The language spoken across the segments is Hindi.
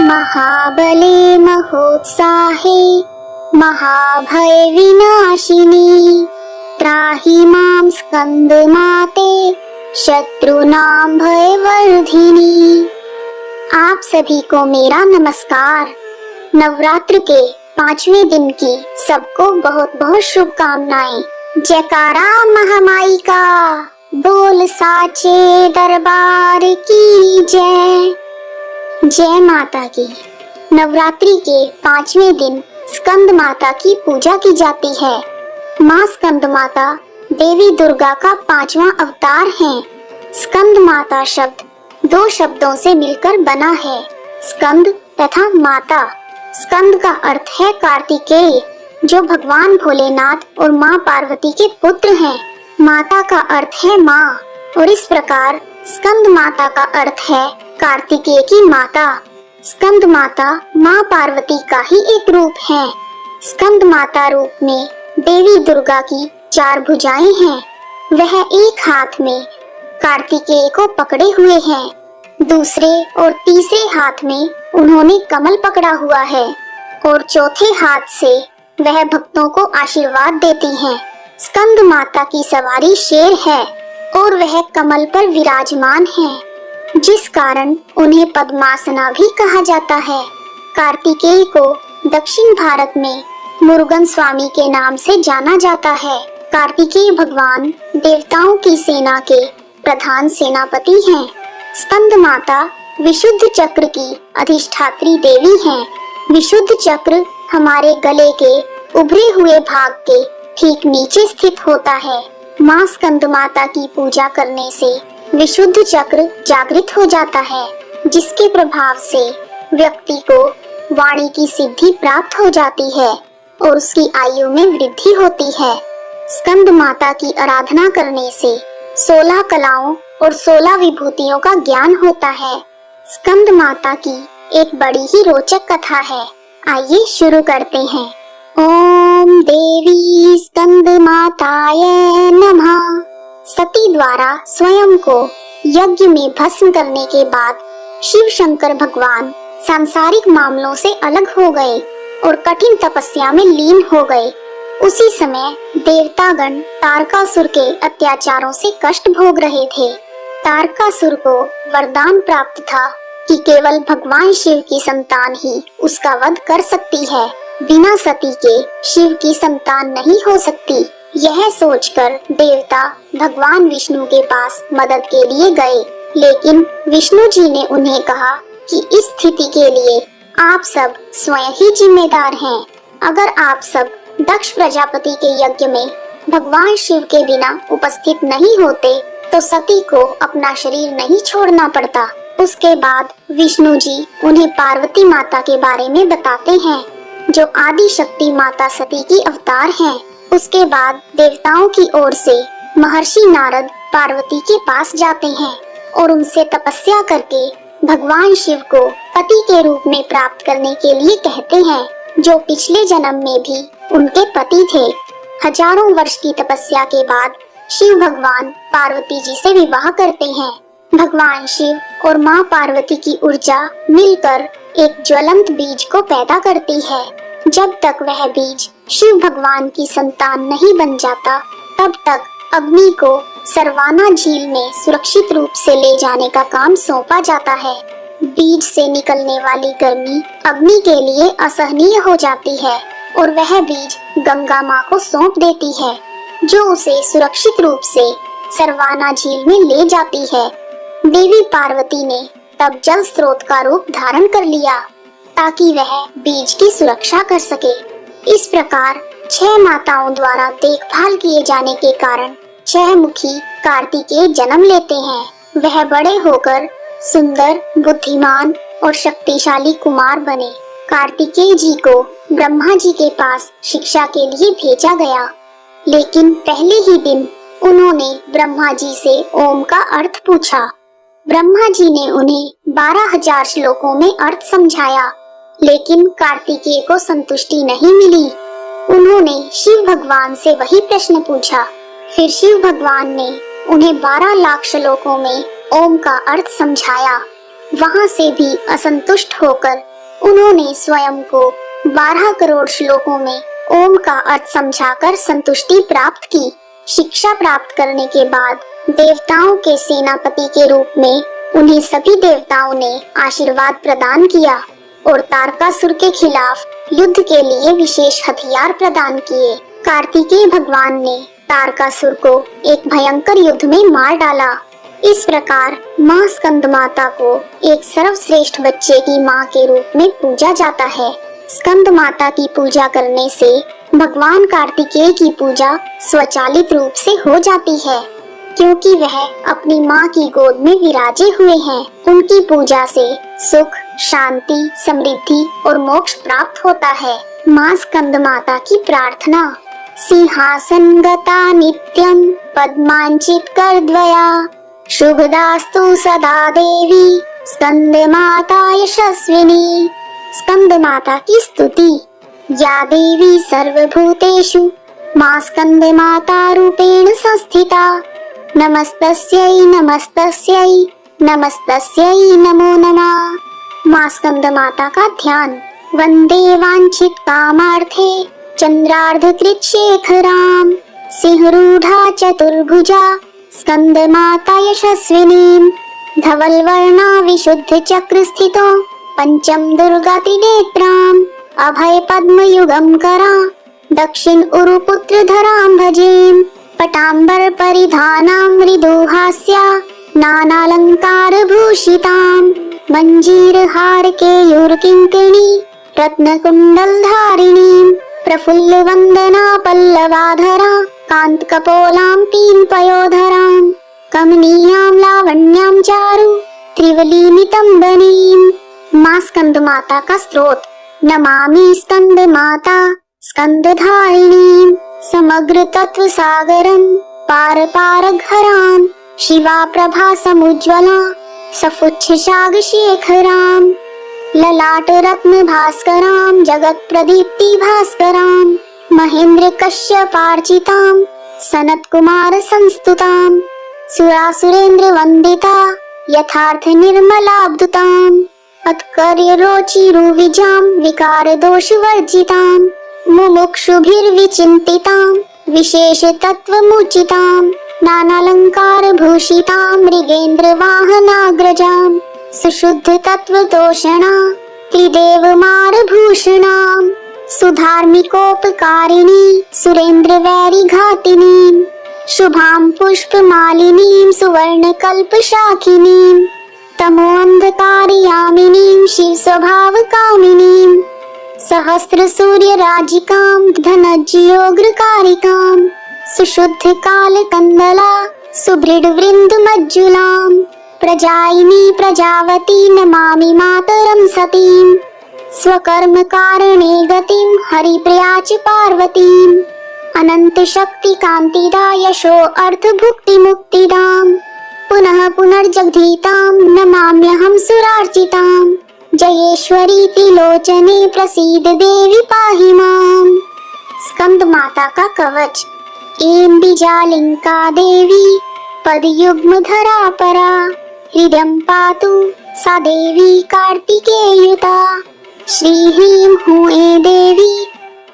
महाबले महोत्साहे महाभय विनाशिनी त्राहि मां स्कंदमाते शत्रुनां भयवर्धिनी। आप सभी को मेरा नमस्कार। नवरात्र के 5वें दिन की सबको बहुत बहुत शुभकामनाएं। जयकारा महामाई का, बोल साचे दरबार की जय। जय माता की। नवरात्रि के 5वें दिन स्कंद माता की पूजा की जाती है। माँ स्कंद माता देवी दुर्गा का 5वां अवतार है। स्कंद माता शब्द 2 शब्दों से मिलकर बना है, स्कंद तथा माता। स्कंद का अर्थ है कार्तिकेय, जो भगवान भोलेनाथ और माँ पार्वती के पुत्र हैं। माता का अर्थ है माँ, और इस प्रकार स्कंद माता का अर्थ है कार्तिकेय की माता। स्कंद माता माँ पार्वती का ही एक रूप है। स्कंद माता रूप में देवी दुर्गा की 4 भुजाएं हैं। वह एक हाथ में कार्तिकेय को पकड़े हुए हैं, दूसरे और तीसरे हाथ में उन्होंने कमल पकड़ा हुआ है, और चौथे हाथ से वह भक्तों को आशीर्वाद देती हैं। स्कंद माता की सवारी शेर है और वह कमल पर विराजमान है, जिस कारण उन्हें पद्मासना भी कहा जाता है। कार्तिकेय को दक्षिण भारत में मुरुगन स्वामी के नाम से जाना जाता है। कार्तिकेय भगवान देवताओं की सेना के प्रधान सेनापति हैं। स्कंद माता विशुद्ध चक्र की अधिष्ठात्री देवी हैं। विशुद्ध चक्र हमारे गले के उभरे हुए भाग के ठीक नीचे स्थित होता है। माँ स्कंद माता की पूजा करने से विशुद्ध चक्र जागृत हो जाता है, जिसके प्रभाव से व्यक्ति को वाणी की सिद्धि प्राप्त हो जाती है और उसकी आयु में वृद्धि होती है। स्कंद माता की आराधना करने से 16 कलाओं और 16 विभूतियों का ज्ञान होता है। स्कंद माता की एक बड़ी ही रोचक कथा है। आइए शुरू करते हैं। ओम देवी स्कंद माताय नमः। सती द्वारा स्वयं को यज्ञ में भस्म करने के बाद शिव शंकर भगवान सांसारिक मामलों से अलग हो गए और कठिन तपस्या में लीन हो गए। उसी समय देवतागण तारकासुर के अत्याचारों से कष्ट भोग रहे थे। तारकासुर को वरदान प्राप्त था कि केवल भगवान शिव की संतान ही उसका वध कर सकती है। बिना सती के शिव की संतान नहीं हो सकती। यह सोचकर देवता भगवान विष्णु के पास मदद के लिए गए, लेकिन विष्णु जी ने उन्हें कहा कि इस स्थिति के लिए आप सब स्वयं ही जिम्मेदार हैं। अगर आप सब दक्ष प्रजापति के यज्ञ में भगवान शिव के बिना उपस्थित नहीं होते तो सती को अपना शरीर नहीं छोड़ना पड़ता। उसके बाद विष्णु जी उन्हें पार्वती माता के बारे में बताते हैं, जो आदि शक्ति माता सती की अवतार हैं। उसके बाद देवताओं की ओर से महर्षि नारद पार्वती के पास जाते हैं और उनसे तपस्या करके भगवान शिव को पति के रूप में प्राप्त करने के लिए कहते हैं, जो पिछले जन्म में भी उनके पति थे। हजारों वर्ष की तपस्या के बाद शिव भगवान पार्वती जी से विवाह करते हैं। भगवान शिव और माँ पार्वती की ऊर्जा मिलकर एक ज्वलंत बीज को पैदा करती है। जब तक वह बीज शिव भगवान की संतान नहीं बन जाता, तब तक अग्नि को सरवाना झील में सुरक्षित रूप से ले जाने का काम सौंपा जाता है। बीज से निकलने वाली गर्मी अग्नि के लिए असहनीय हो जाती है और वह बीज गंगा माँ को सौंप देती है, जो उसे सुरक्षित रूप से सरवाना झील में ले जाती है। देवी पार्वती ने तब जल स्रोत का रूप धारण कर लिया, ताकि वह बीज की सुरक्षा कर सके। इस प्रकार 6 माताओं द्वारा देखभाल किए जाने के कारण 6 मुखी कार्तिकेय जन्म लेते हैं। वह बड़े होकर सुंदर, बुद्धिमान और शक्तिशाली कुमार बने। कार्तिकेय जी को ब्रह्मा जी के पास शिक्षा के लिए भेजा गया, लेकिन पहले ही दिन उन्होंने ब्रह्मा जी से ओम का अर्थ पूछा। ब्रह्मा जी ने उन्हें 12,000 श्लोकों में अर्थ समझाया, लेकिन कार्तिकेय को संतुष्टि नहीं मिली। उन्होंने शिव भगवान से वही प्रश्न पूछा। फिर शिव भगवान ने उन्हें 12 लाख श्लोकों में ओम का अर्थ समझाया। वहां से भी असंतुष्ट होकर उन्होंने स्वयं को 12 करोड़ श्लोकों में ओम का अर्थ समझाकर संतुष्टि प्राप्त की। शिक्षा प्राप्त करने के बाद देवताओं के सेनापति के रूप में उन्हें सभी देवताओं ने आशीर्वाद प्रदान किया और तारकासुर के खिलाफ युद्ध के लिए विशेष हथियार प्रदान किए। कार्तिकेय भगवान ने तारकासुर को एक भयंकर युद्ध में मार डाला। इस प्रकार माँ स्कंद माता को एक सर्वश्रेष्ठ बच्चे की माँ के रूप में पूजा जाता है। स्कंद माता की पूजा करने से भगवान कार्तिकेय की पूजा स्वचालित रूप से हो जाती है, क्योंकि वह अपनी माँ की गोद में विराजे हुए हैं। उनकी पूजा से सुख, शांति, समृद्धि और मोक्ष प्राप्त होता है। माँ स्कंद माता की प्रार्थना। सिंहासन गता नित्यं पद्मांचित कर द्वया, शुभदास्तु सदा देवी स्कंद माता यशस्विनी। स्कंद माता की स्तुति। या देवी सर्वभूतेषु माँ स्कंद माता रूपेण संस्थिता, नमस्तस्यै नमस्तस्यै नमस्तस्यै नमो नमः। माँ स्कंद माता का ध्यान। वंदे वांछित कामार्थे चंद्रार्धकृत शेखराम, सिंहरूढ़ा चतुर्भुजा स्कंद माता यशस्विनी। धवल वर्णा विशुद्ध चक्र स्थितो पंचम दुर्गा त्रिनेत्राम, अभय पद्म युगम करा दक्षिण उरुपुत्र धराम भजेम। पटांबर परिधानां मृदुहास्या नानालंकार भूषिताम, मंजीर हार केयूर किंकिणी रत्न कुंडल धारिणी। प्रफुल्ल वंदना पल्लवाधरा कांत कपोलां तीन पयोधरां, कमनीयां लावण्यां चारु त्रिवली नितंबनीं। माँ स्कंद माता का स्रोत। नमामि स्कंद माता स्कंद धारिणी, समग्र तत्व सागरम पार पार घराम, शिवा प्रभा समुज्ज्वला सफुच्छ शाग शेखराम। ललाट रत्न भास्कराम जगत प्रदीप्ति भास्कराम, महेंद्र कश्यपार्चिताम सनत कुमार संस्तुताम। सुरासुरेंद्र वंदिता यथार्थ निर्मलाब्धुताम, उत्कर्य रोचिरु विजाम विकार दोष वर्जिताम। मुमुक्षुभिर्विचिन्तितां विशेष तत्व मुचितां, नानालंकार भूषितां मृगेन्द्र वाहनाग्रजां। सुशुद्ध तत्व तोषणा त्रिदेव मार भूषणां, सुधार्मिकोपकारिणी सुरेंद्र वैरी घातिनीं। शुभां पुष्प मालिनीं सुवर्ण कल्प शाखिनीं, तमोअंधकारियामिनीं शिव स्वभाव कामिनीं। सहस्र सूर्य राजिकां धनज्योग्रकारिकां, सुशुद्ध काल कंदला सुभृड वृंद मज्जुलां। प्रजायिनी प्रजावती नमामि मातरं सतीं, स्वकर्म कारणे गतिं हरिप्रिया च पार्वतीं। अनंत शक्ति कांतिदा यशो अर्थ भुक्ति मुक्तिदां, पुनः पुनर्जगदीतां नमाम्यहं सुरार्चितां। जयेश्वरी त्रिलोचने प्रसीद देवी पाहि माम्। स्कंद माता का कवच। ऐं बीजालिंका देवी पदयुग्म धरा परा, हृदयं पातु सा देवी कार्तिकेयुता। श्री ह्रीं हूं देवी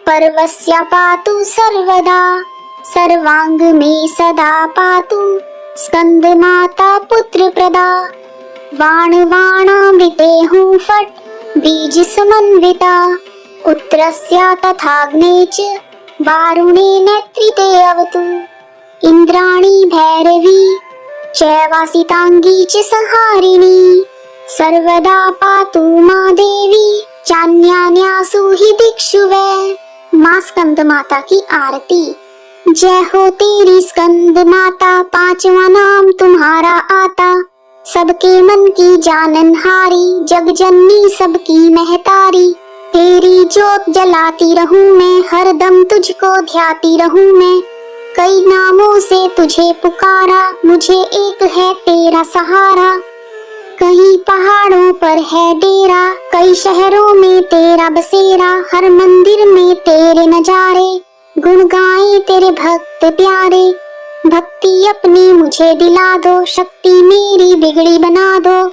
पर्वस्या पातु सर्वदा, सर्वांग में सदा पातु स्कंद माता पुत्र प्रदा। वाण वाणामृते हूं फट बीज समन्विता, उत्तरस्या तथाग्ने च वारुणे नेत्रिते अवतु। इंद्राणी भैरवी चैवासितांगी च संहारिणी, सर्वदा पातु माँ देवी चान्यान्यासु हि दिक्षु वै। माँ स्कंद माता की आरती। जय हो तेरी स्कंद माता, पांचवा नाम तुम्हारा आता। सबके मन की जाननहारी, जग जननी सबकी महतारी। तेरी जोत जलाती रहूं मैं, हरदम तुझको ध्याती रहूं मैं। कई नामों से तुझे पुकारा, मुझे एक है तेरा सहारा। कहीं पहाड़ों पर है डेरा, कई शहरों में तेरा बसेरा। हर मंदिर में तेरे नजारे, गुण गाए तेरे भक्त प्यारे। भक्ति अपनी मुझे दिला दो, शक्ति मेरी बिगड़ी बना दो।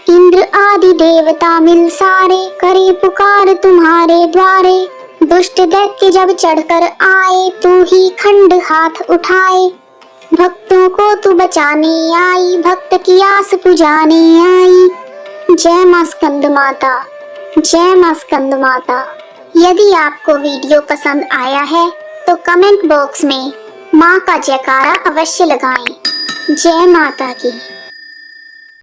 इंद्र आदि देवता मिल सारे करे पुकार तुम्हारे द्वारे। दुष्ट दैत्य जब चढ़कर आए तू ही खंड हाथ उठाए। भक्तों को तू बचाने आई भक्त की आस पुजाने आई। जय मां स्कंद माता, जय मां स्कंद माता। यदि आपको वीडियो पसंद आया है तो कमेंट बॉक्स में मां का जयकारा अवश्य लगाएं। जय माता की।